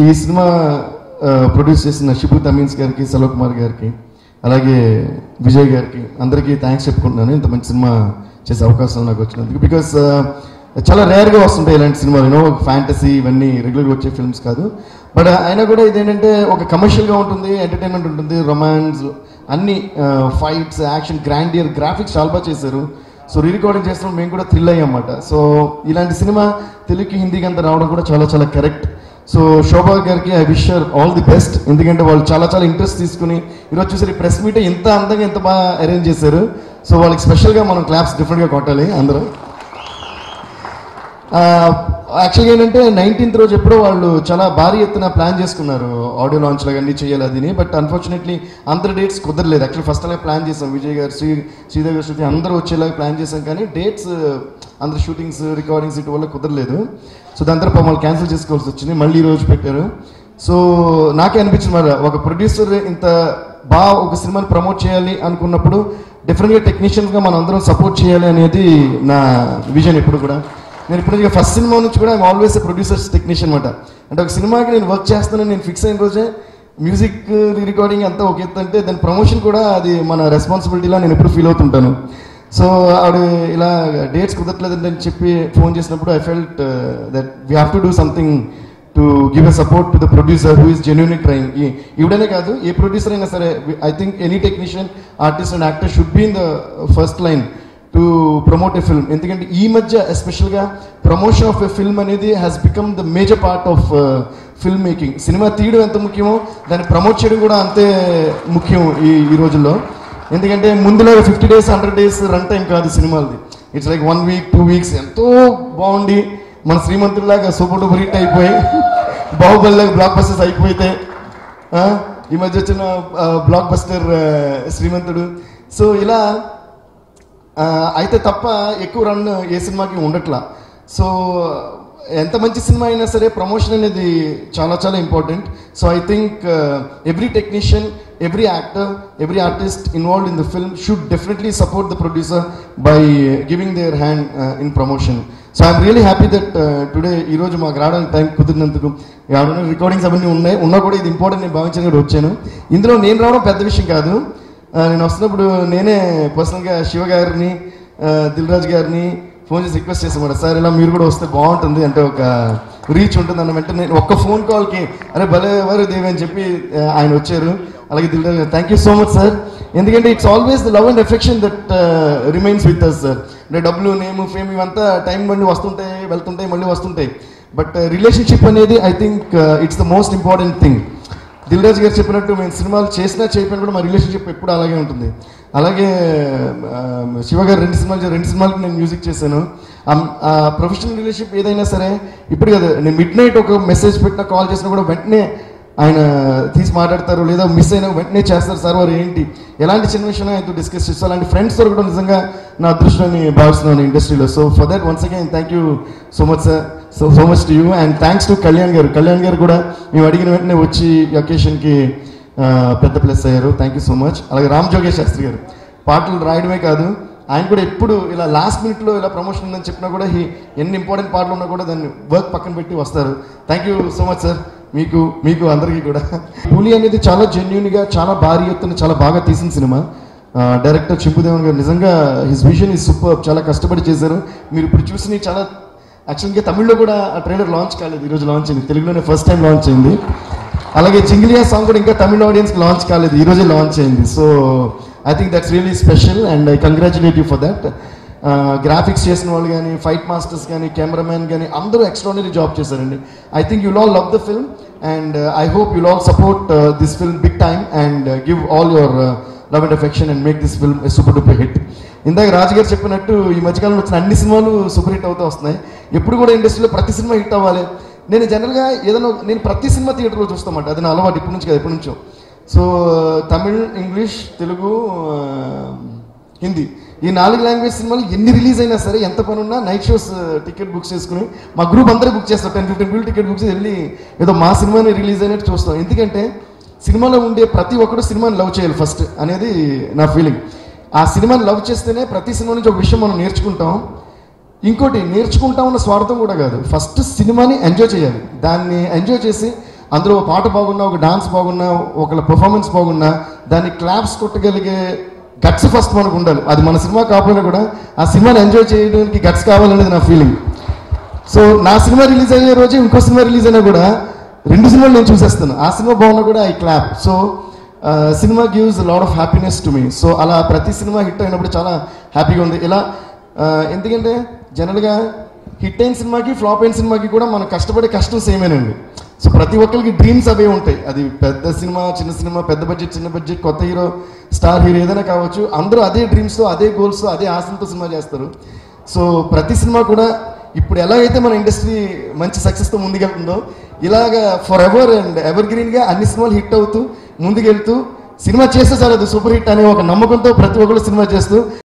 ఈ cinema produce చేసిన షిబు తమీన్స్ గారికి, సలో కుమార్ గారికి, అలాగే విజయ్ గారికి అందరికీ థ్యాంక్స్ చెప్పుకుంటున్నాను. ఇంత మంచి సినిమా చేసే అవకాశం నాకు వచ్చినందుకు. బికాస్ చాలా రేర్గా వస్తుంటాయి ఇలాంటి సినిమాలు, ఫ్యాంటసీ ఇవన్నీ రెగ్యులర్గా వచ్చే ఫిల్మ్స్ కాదు. బట్ అయినా కూడా ఇదేంటంటే ఒక కమర్షియల్గా ఉంటుంది, ఎంటర్టైన్మెంట్ ఉంటుంది, రొమాన్స్, అన్ని ఫైట్స్, యాక్షన్, గ్రాండియర్, గ్రాఫిక్స్ చాలా బాగా చేశారు. సో రికార్డింగ్ చేస్తున్నప్పుడు మేము కూడా థ్రిల్ అయ్యామన్నమాట. సో ఇలాంటి సినిమా తెలుగుకి, హిందీకి అంతా రావడం కూడా చాలా చాలా కరెక్ట్. సో శోభా గారికి I wish her all the best. ఎందుకంటే వాళ్ళు చాలా చాలా ఇంట్రెస్ట్ తీసుకుని ఈరోజు చూసారు ఈ ప్రెస్ మీట్ ఎంత అందంగా, ఎంత బాగా అరేంజ్ చేశారు. సో వాళ్ళకి స్పెషల్గా మనం క్లాప్స్ డిఫరెంట్గా కొట్టాలి అందరూ. యాక్చువల్గా ఏంటంటే 19th రోజు ఎప్పుడో వాళ్ళు చాలా భారీ ఎత్తున ప్లాన్ చేసుకున్నారు, ఆడియో లాంచ్ లాగా అన్నీ చేయాలి అదిని. బట్ అన్ఫార్చునేట్లీ అందరి డేట్స్ కుదరలేదు. యాక్చువల్లీ ఫస్ట్ అలాగే ప్లాన్ చేసాం, విజయ్ గారు, శ్రీదేవి గారు, శృతి అందరూ వచ్చేలాగా ప్లాన్ చేసాం. కానీ డేట్స్ అందరు షూటింగ్స్, రికార్డింగ్స్ ఇటు వల్ల కుదరలేదు. సో దాని తర్వాత వాళ్ళు క్యాన్సిల్ చేసుకోవాల్సి వచ్చింది, మళ్ళీ ఈ రోజు పెట్టారు. సో నాకే అనిపించింది మరి ఒక ప్రొడ్యూసర్ ఇంత బాగా ఒక సినిమాని ప్రమోట్ చేయాలి అనుకున్నప్పుడు డిఫరెంట్గా టెక్నీషియన్స్గా మనం అందరం సపోర్ట్ చేయాలి అనేది నా విజన్ ఎప్పుడు కూడా. నేను ఇప్పుడు ఫస్ట్ సినిమా నుంచి కూడా I'm always a producers technician అనమాట. అంటే ఒక సినిమాకి నేను వర్క్ చేస్తానని నేను ఫిక్స్ అయిన రోజే మ్యూజిక్ రికార్డింగ్ అంతా ఒక ఎత్తు అంటే దాని ప్రమోషన్ కూడా అది మన రెస్పాన్సిబిలిటీలా నేను ఎప్పుడు ఫీల్ అవుతుంటాను. సో ఆవిడ ఇలా డేట్స్ కుదరట్లేదండి అని చెప్పి ఫోన్ చేసినప్పుడు I felt that we have to do something to give a support to the producer who is genuinely trying. ఇవిడనే కాదు, ఏ ప్రొడ్యూసర్ అయినా సరే, I think any technician, artist and actor should be in the first line to promote a film. ఎందుకంటే ఈ మధ్య ఎస్పెషల్గా promotion of a film అనేది has become the major part of film making. Cinema తీయడం ఎంత ముఖ్యమో దాన్ని ప్రమోట్ చేయడం కూడా అంతే ముఖ్యం ఈ రోజుల్లో. ఎందుకంటే ముందులో 50 days 100 days రన్ టైం కాదు సినిమాలది. ఇట్స్ లైక్ 1 week 2 weeks ఎంతో బాగుండి మన శ్రీమంతుడిలాగా సూపర్ డూపర్ హిట్ అయిపోయి, బాహుబలిలాగా బ్లాక్ బస్టర్స్ అయిపోతే, ఈ మధ్య వచ్చిన బ్లాక్ బస్టర్ శ్రీమంతుడు. సో ఇలా అయితే తప్ప ఎక్కువ రన్ ఏ సినిమాకి ఉండట్లా. సో ఎంత మంచి సినిమా అయినా సరే ప్రమోషన్ అనేది చాలా చాలా important. So I think every technician, every actor, every artist involved in the film should definitely support the producer by giving their hand in promotion. So I'm really happy that today ee roju maaku raadani time kudirinanduku recordings avanni unna kuda idi important నేను భావించాను కూడా వచ్చాను. ఇందులో నేను రావడం పెద్ద విషయం కాదు. నేను వస్తున్నప్పుడు నేనే పర్సనల్గా శివ గారిని, దిల్ రాజు గారిని ఫోన్ చేసి రిక్వెస్ట్ చేసామాట, సార్ ఇలా మీరు కూడా వస్తే బాగుంటుంది, అంటే ఒక రీచ్ ఉంటుంది అన్న వెంటనే ఒక్క ఫోన్ కాల్కి అరే భలే ఎవరు దేవి అని చెప్పి ఆయన వచ్చారు. అలాగే Dil Raju, thank you so much sir. ఎందుకంటే it's always the love and affection that remains with us sir. అంటే డబ్బులు, నేమ్, ఫేమ్ ఇవంతా టైం మళ్ళీ వస్తుంటాయి, వెళ్తుంటాయి, మళ్ళీ వస్తుంటాయి. బట్ రిలేషన్షిప్ అనేది I think it's the most important thing. Dil Raju గారు చెప్పినట్టు మేము సినిమాలు చేసినా చేయకపోయినా కూడా మా రిలేషన్షిప్ ఎప్పుడు అలాగే ఉంటుంది. అలాగే శివ గారు 2 సినిమాలకి నేను మ్యూజిక్ చేశాను. ప్రొఫెషనల్ రిలేషన్షిప్ ఏదైనా సరే ఇప్పుడు కదా, నేను మిడ్ నైట్ ఒక మెసేజ్ పెట్టినా, కాల్ చేసినా కూడా వెంటనే ఆయన తీసి మాట్లాడతారు, లేదా మిస్ అయినా వెంటనే చేస్తారు, సార్ వారు ఏంటి ఎలాంటి చిన్న విషయం ఆయనతో డిస్కస్ చేస్తారు. అలాంటి ఫ్రెండ్స్ కూడా నిజంగా నా అదృష్టాన్ని భావిస్తున్నాను ఇండస్ట్రీలో. So for that once again thank you so much sir, so much to you. And thanks to Kalyan గారు కూడా మేము అడిగిన వెంటనే వచ్చి ఈ ఒకేషన్కి పెద్ద ప్లస్ అయ్యారు. Thank you so much. అలాగే రామ్ జోగేష్ శాస్త్రి గారు పాటలు రాయడమే కాదు, ఆయన కూడా ఎప్పుడు ఇలా లాస్ట్ మినిట్లో ఇలా ప్రమోషన్ ఉందని చెప్పినా కూడా ఎన్ని ఇంపార్టెంట్ పాటలు ఉన్నా కూడా దాన్ని వర్క్ పక్కన పెట్టి వస్తారు. Thank you so much sir, మీకు అందరికీ కూడా. పులి అనేది చాలా జెన్యూన్గా, చాలా భారీ ఎత్తున, చాలా బాగా తీసిన సినిమా. డైరెక్టర్ చింపుదేవన్ గారు నిజంగా హిస్ విజన్ ఈజ్ సూపర్, చాలా కష్టపడి చేశారు. మీరు ఇప్పుడు చూసిన చాలా యాక్చువల్గా తమిళ్లో కూడా ఆ ట్రైలర్ లాంచ్ కాలేదు, ఈరోజు లాంచ్ అయింది. తెలుగులోనే ఫస్ట్ టైం లాంచ్ అయింది. అలాగే చింగిలియా సాంగ్ కూడా ఇంకా తమిళ ఆడియన్స్కి లాంచ్ కాలేదు, ఈరోజే లాంచ్ అయింది. So I think that's really special and I congratulate you for that. Graphics చేసిన వాళ్ళు కానీ, ఫైట్ మాస్టర్స్ కానీ, కెమెరామ్యాన్ కానీ అందరూ ఎక్స్ట్రాడినరీ జాబ్ చేశారండి. I think you'll all love the film and I hope you'll all support this film big time and give all your love and affection and make this film a super duper hit. ఇందాక రాజుగారు చెప్పినట్టు ఈ మధ్యకాలంలో వచ్చిన అన్ని సినిమాలు super hit అవుతూ వస్తున్నాయి. ఎప్పుడు కూడా ఇండస్ట్రీలో ప్రతి సినిమా హిట్ అవ్వాలి. నేను జనరల్గా నేను ప్రతి సినిమా థియేటర్లో చూస్తామంట, అది నా అలవాటు ఇప్పటి నుంచి కదా, ఎప్పటి నుంచో. సో తమిళ్, ఇంగ్లీష్, తెలుగు, హిందీ ఈ 4 లాంగ్వేజ్ సినిమాలు ఎన్ని రిలీజ్ అయినా సరే, ఎంత పని ఉన్నా నైట్ షోస్ టికెట్ బుక్ చేసుకుని మా గ్రూప్ అందరూ బుక్ చేస్తారు. 10-15 people టికెట్ బుక్ చేసి వెళ్ళి ఏదో మా సినిమాని రిలీజ్ అయినట్టు చూస్తాం. ఎందుకంటే సినిమాలో ఉండే ప్రతి ఒక్కరు సినిమాని లవ్ చేయాలి ఫస్ట్ అనేది నా ఫీలింగ్. ఆ సినిమాని లవ్ చేస్తేనే ప్రతి సినిమా నుంచి ఒక విషయం మనం నేర్చుకుంటాం. ఇంకోటి నేర్చుకుంటామన్న స్వార్థం కూడా కాదు, ఫస్ట్ సినిమాని ఎంజాయ్ చేయాలి. దాన్ని ఎంజాయ్ చేసి అందులో ఒక పాట బాగున్నా, ఒక డాన్స్ బాగున్నా, ఒకళ్ళ పర్ఫార్మెన్స్ బాగున్నా దాన్ని క్లాప్స్ కొట్టగలిగే గట్స్ ఫస్ట్ మనకు ఉండాలి. అది మన సినిమా కాకపోయినా కూడా ఆ సినిమాని ఎంజాయ్ చేయడానికి గట్స్ కావాలనేది నా ఫీలింగ్. సో నా సినిమా రిలీజ్ అయ్యే రోజు ఇంకో సినిమా రిలీజ్ అయినా కూడా 2 సినిమాలు నేను చూసేస్తాను. ఆ సినిమా బాగున్నా కూడా I clap. So cinema gives lot of happiness to me. So అలా ప్రతి సినిమా హిట్ అయినప్పుడు చాలా హ్యాపీగా ఉంది. ఇలా ఎందుకంటే జనరల్గా హిట్ అయిన సినిమాకి ఫ్లాప్ అయిన సినిమాకి కూడా మనం కష్టపడే కష్టం సేమేనండి. సో ప్రతి ఒక్కరికి డ్రీమ్స్ అవే ఉంటాయి. అది పెద్ద సినిమా, చిన్న సినిమా, పెద్ద బడ్జెట్, చిన్న బడ్జెట్, కొత్త హీరో, స్టార్ హీరో ఏదైనా కావచ్చు. అందరూ అదే డ్రీమ్స్తో, అదే గోల్స్తో, అదే ఆశతో సినిమా చేస్తారు. సో ప్రతి సినిమా కూడా ఇప్పుడు ఎలాగైతే మన ఇండస్ట్రీ మంచి సక్సెస్తో ముందుకెళ్తుందో ఇలాగా ఫర్ ఎవర్ అండ్ ఎవర్ గ్రీన్గా అన్ని సినిమాలు హిట్ అవుతూ ముందుకెళ్తూ సినిమా చేస్తే సార్ అది సూపర్ హిట్ అనే ఒక నమ్మకంతో ప్రతి ఒక్కరు సినిమా చేస్తూ